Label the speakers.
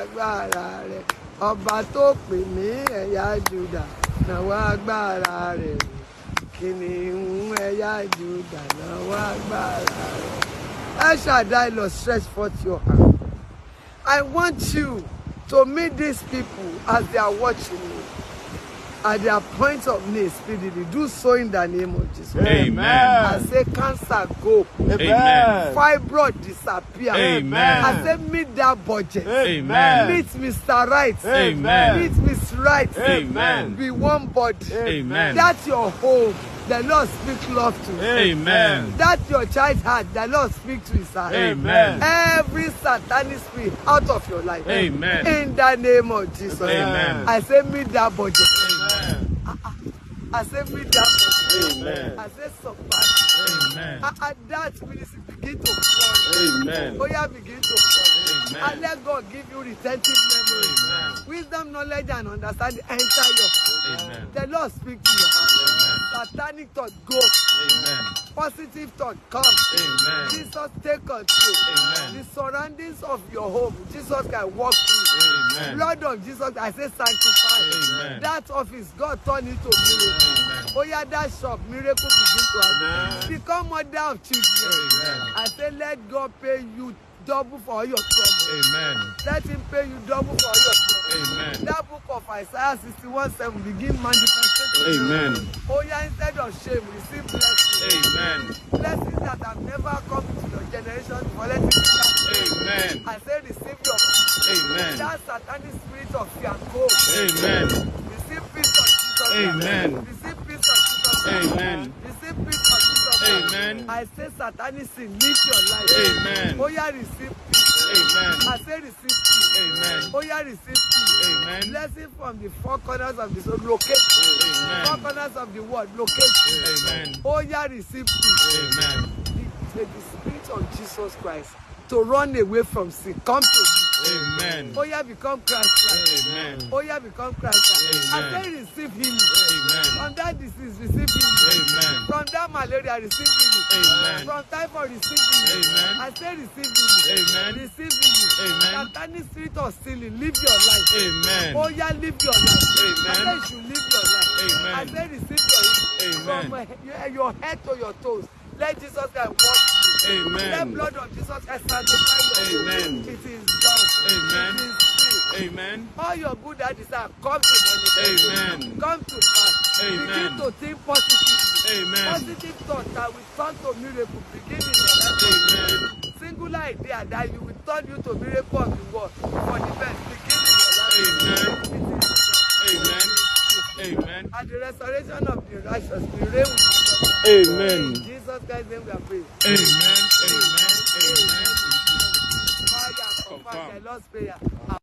Speaker 1: agbára rẹ̀. Ọba tó pè mí ẹ̀yà Júdà náwó agbára rẹ̀. Kìnìún ẹ̀yà Júdà náwó agbára rẹ̀. El Shaddai, Lord, stretch forth your hand. I want you to meet these people as they are watching me. At their point of need, speedily. Do so in the name of Jesus.
Speaker 2: Amen.
Speaker 1: I say cancer go.
Speaker 2: Amen.
Speaker 1: Fibroid disappear.
Speaker 2: Amen.
Speaker 1: I say meet that budget.
Speaker 2: Amen.
Speaker 1: Meet Mr. Right.
Speaker 2: Amen.
Speaker 1: Meet Miss Right.
Speaker 2: Amen.
Speaker 1: Be one body.
Speaker 2: Amen.
Speaker 1: That's your home. The Lord speak love to.
Speaker 2: Amen.
Speaker 1: That your child's heart, the Lord speak to his heart.
Speaker 2: Amen.
Speaker 1: Every satanic spirit out of your life.
Speaker 2: Amen.
Speaker 1: In the name of Jesus.
Speaker 2: Amen.
Speaker 1: I say meet that budget.
Speaker 2: Amen.
Speaker 1: I say meet that budget.
Speaker 2: Amen.
Speaker 1: I say supply.
Speaker 2: Amen.
Speaker 1: That ministry begin to flourish.
Speaker 2: Amen.
Speaker 1: Oh yeah, begin to flourish.
Speaker 2: Amen.
Speaker 1: And let God give you retentive memory.
Speaker 2: Amen.
Speaker 1: Wisdom, knowledge, and understanding enter your heart.
Speaker 2: Amen.
Speaker 1: The Lord speak to your heart.
Speaker 2: Amen.
Speaker 1: Satanic thought go.
Speaker 2: Amen.
Speaker 1: Positive thought come.
Speaker 2: Amen.
Speaker 1: Jesus take control.
Speaker 2: Amen.
Speaker 1: The surroundings of your home, Jesus can walk through.
Speaker 2: Amen.
Speaker 1: Blood of Jesus, I say sanctify.
Speaker 2: Amen.
Speaker 1: That office, God turn it to miracle.
Speaker 2: Amen.
Speaker 1: Oh yeah, that shop, miracle begin to happen.
Speaker 2: Amen.
Speaker 1: Become mother of children.
Speaker 2: Amen.
Speaker 1: I say let God pay you double for all your trouble.
Speaker 2: Amen.
Speaker 1: Let him pay you double for all your trouble.
Speaker 2: Amen.
Speaker 1: That book of Isaiah 61:7 begin manifestation.
Speaker 2: Amen.
Speaker 1: Oh yeah, instead of shame, receive blessing.
Speaker 2: Amen.
Speaker 1: Blessings that have never come into your generation before. Let it be.
Speaker 2: Amen.
Speaker 1: I say receive your peace.
Speaker 2: Amen.
Speaker 1: That satanic spirit of fear go.
Speaker 2: Amen.
Speaker 1: Receive peace of Jesus.
Speaker 2: Amen.
Speaker 1: Receive peace of Jesus.
Speaker 2: Amen.
Speaker 1: Receive peace of Jesus.
Speaker 2: Amen.
Speaker 1: I say satanic sin leave your life.
Speaker 2: Amen.
Speaker 1: Oh yeah, receive peace.
Speaker 2: Amen.
Speaker 1: I say receive peace.
Speaker 2: Amen.
Speaker 1: Oh yeah, receive peace.
Speaker 2: Amen.
Speaker 1: Blessing from the four corners of the soul. Locate.
Speaker 2: Amen.
Speaker 1: Four corners of the world. Locate.
Speaker 2: Amen.
Speaker 1: Oh yeah, receive peace.
Speaker 2: Amen.
Speaker 1: The spirit of Jesus Christ to run away from sin. Come to you.
Speaker 2: Amen.
Speaker 1: Oh yeah, become Christ-like.
Speaker 2: Amen.
Speaker 1: Oh yeah, become Christ-like.
Speaker 2: Amen.
Speaker 1: I say receive healing.
Speaker 2: Amen.
Speaker 1: From that disease, receive healing.
Speaker 2: Amen.
Speaker 1: From that malaria, receive healing.
Speaker 2: Amen.
Speaker 1: From typhoid, receive healing.
Speaker 2: Amen.
Speaker 1: I say receive healing.
Speaker 2: Amen.
Speaker 1: Receive healing.
Speaker 2: Amen.
Speaker 1: Satanic spirit of stealing, live your life.
Speaker 2: Amen.
Speaker 1: Oh yeah, live your life.
Speaker 2: Amen.
Speaker 1: I say you should live your life.
Speaker 2: Amen.
Speaker 1: I say receive your healing.
Speaker 2: Amen.
Speaker 1: From your head to your toes. Let Jesus Christ wash you.
Speaker 2: Amen.
Speaker 1: Let blood of Jesus Christ sanctify you.
Speaker 2: Amen.
Speaker 1: It is done.
Speaker 2: Amen.
Speaker 1: It is free.
Speaker 2: Amen.
Speaker 1: All your good that desire come to manifest.
Speaker 2: Amen.
Speaker 1: Come to pass.
Speaker 2: Amen.
Speaker 1: Begin to think positively.
Speaker 2: Amen.
Speaker 1: Positive thoughts that will turn to miracle. Begin in your life.
Speaker 2: Amen.
Speaker 1: Singular idea that you will turn you to miracle of the world for the best. Begin in your life.
Speaker 2: Amen.
Speaker 1: It is done.
Speaker 2: Amen. Amen.
Speaker 1: And the restoration of the righteous will reign with Jesus.
Speaker 2: Amen.
Speaker 1: In Jesus Christ's name we are praying.
Speaker 2: Amen. Amen. Amen.
Speaker 1: Fire, confirm the Lord's prayer.